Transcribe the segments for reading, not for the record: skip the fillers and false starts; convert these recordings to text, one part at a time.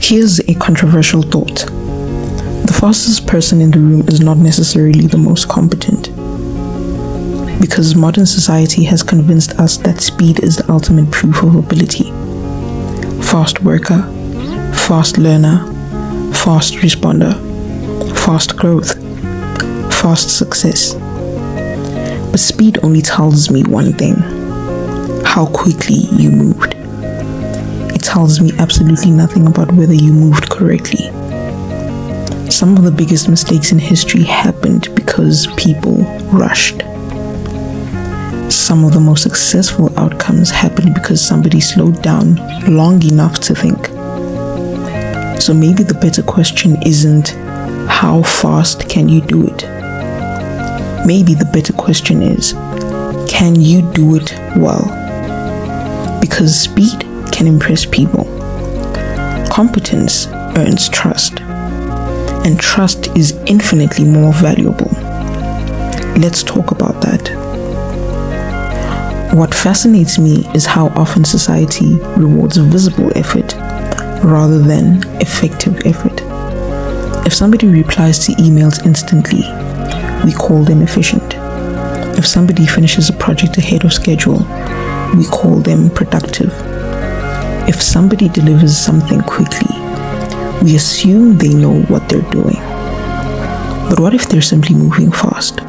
Here's a controversial thought. The fastest person in the room is not necessarily the most competent. Because modern society has convinced us that speed is the ultimate proof of ability. Fast worker, fast learner, fast responder, fast growth, fast success. But speed only tells me one thing: how quickly you moved. It tells me absolutely nothing about whether you moved correctly. Some of the biggest mistakes in history happened because people rushed. Some of the most successful outcomes happened because somebody slowed down long enough to think. So maybe the better question isn't how fast can you do it? Maybe the better question is, can you do it well? Because speed can impress people. Competence earns trust. And trust is infinitely more valuable. Let's talk about that. What fascinates me is how often society rewards visible effort rather than effective effort. If somebody replies to emails instantly, we call them efficient. If somebody finishes a project ahead of schedule, we call them productive. If somebody delivers something quickly, we assume they know what they're doing. But what if they're simply moving fast?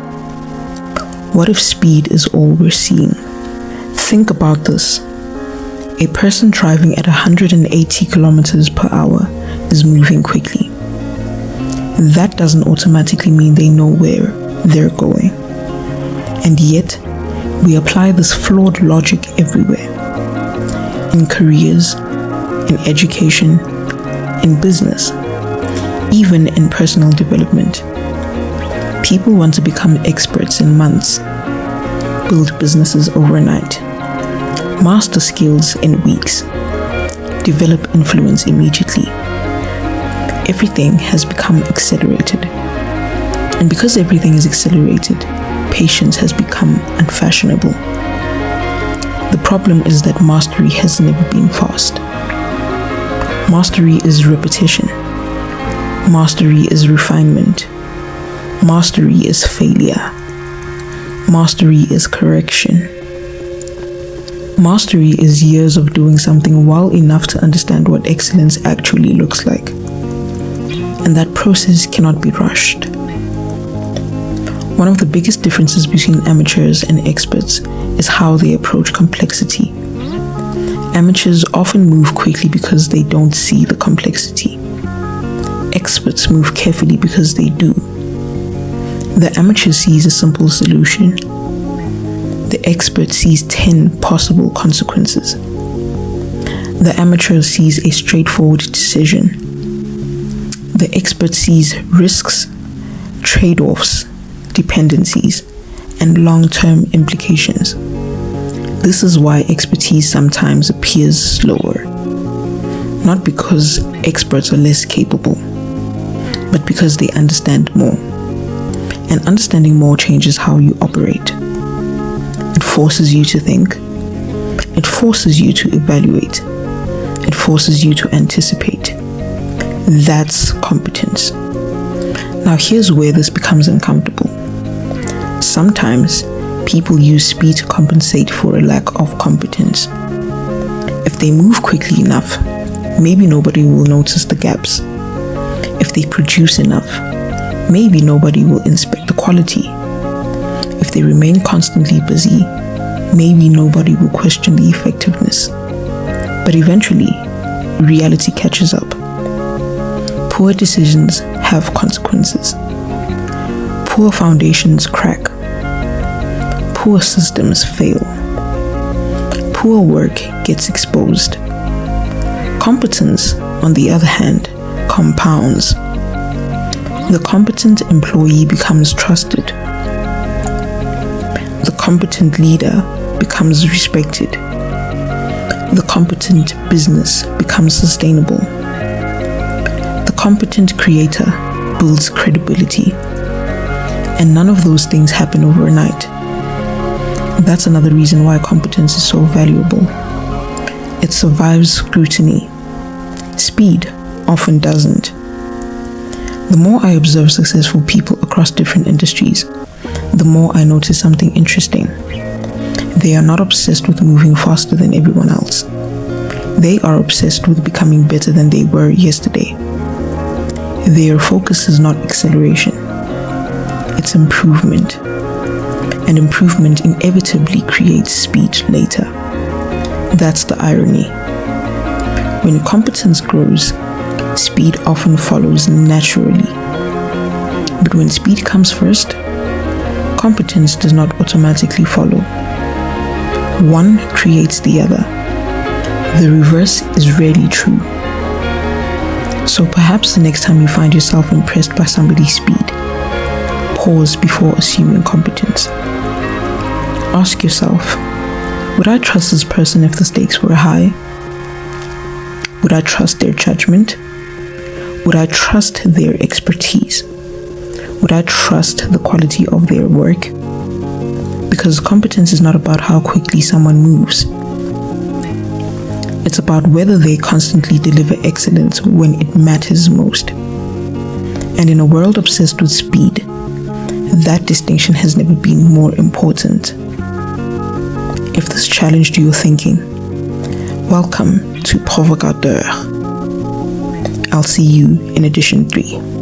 What if speed is all we're seeing? Think about this. A person driving at 180 kilometers per hour is moving quickly. That doesn't automatically mean they know where they're going. And yet, we apply this flawed logic everywhere. In careers, in education, in business, even in personal development. People want to become experts in months, build businesses overnight, master skills in weeks, develop influence immediately. Everything has become accelerated. And because everything is accelerated, patience has become unfashionable. The problem is that mastery has never been fast. Mastery is repetition. Mastery is refinement. Mastery is failure. Mastery is correction. Mastery is years of doing something well enough to understand what excellence actually looks like. And that process cannot be rushed. One of the biggest differences between amateurs and experts is how they approach complexity. Amateurs often move quickly because they don't see the complexity. Experts move carefully because they do. The amateur sees a simple solution. The expert sees 10 possible consequences. The amateur sees a straightforward decision. The expert sees risks, trade-offs, dependencies, and long-term implications. This is why expertise sometimes appears slower. Not because experts are less capable, but because they understand more. And understanding more changes how you operate. It forces you to think. It forces you to evaluate. It forces you to anticipate. That's competence. Now here's where this becomes uncomfortable. Sometimes people use speed to compensate for a lack of competence. If they move quickly enough, maybe nobody will notice the gaps. If they produce enough, maybe nobody will inspect the quality. If they remain constantly busy, maybe nobody will question the effectiveness. But eventually, reality catches up. Poor decisions have consequences. Poor foundations crack. Poor systems fail. Poor work gets exposed. Competence, on the other hand, compounds. The competent employee becomes trusted. The competent leader becomes respected. The competent business becomes sustainable. The competent creator builds credibility. And none of those things happen overnight. That's another reason why competence is so valuable. It survives scrutiny. Speed, often doesn't. The more I observe successful people across different industries, the more I notice something interesting. They are not obsessed with moving faster than everyone else. They are obsessed with becoming better than they were yesterday. Their focus is not acceleration, it's improvement. And improvement inevitably creates speed later. That's the irony. When competence grows, speed often follows naturally. But when speed comes first, competence does not automatically follow. One creates the other. The reverse is rarely true. So perhaps the next time you find yourself impressed by somebody's speed, pause before assuming competence. Ask yourself, would I trust this person if the stakes were high? Would I trust their judgment? Would I trust their expertise? Would I trust the quality of their work? Because competence is not about how quickly someone moves. It's about whether they constantly deliver excellence when it matters most. And in a world obsessed with speed, that distinction has never been more important. If this challenged your thinking, welcome to Provocateur. I'll see you in edition 3.